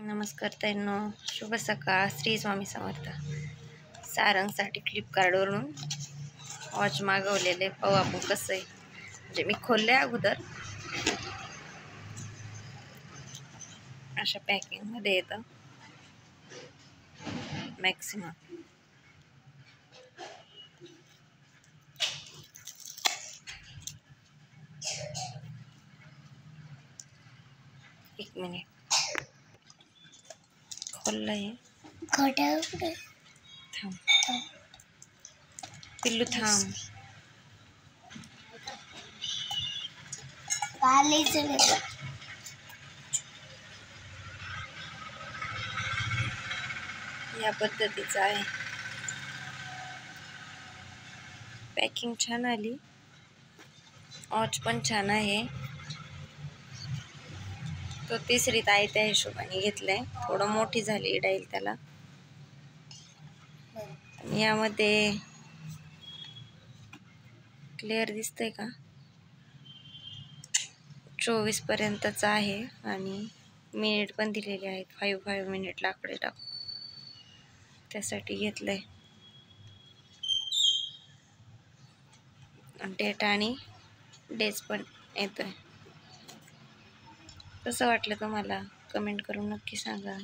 नमस्कार ताईंनो, शुभ सकाळ. श्री स्वामी समर्थ. सारंगसाठी फ्लिपकार्टवरून वॉच मागवलेले, पाहू आपण कसं आहे. म्हणजे मी खोलले अगोदर. अशा पॅकिंगमध्ये येतं मॅक्सिमम. एक मिनिट, खोललंय. थांब पिल्लू, थांब. या पद्धतीचं आहे. पॅकिंग छान आली. वॉच पण छान आहे. तो तिसरीत आहे त्या हिशोबाने घेतलाय. थोडं मोठी झाली डाईल त्याला. यामध्ये क्लिअर दिसतंय का? 24 पर्यंतचा आहे आणि मिनिट पण दिलेले आहेत. 5 मिनिट लाकडे टाक, त्यासाठी घेतलंय. डेट आणि डेज पण येतोय. कसं वाटलं तुम्हाला? कमेंट करून नक्की सांगा.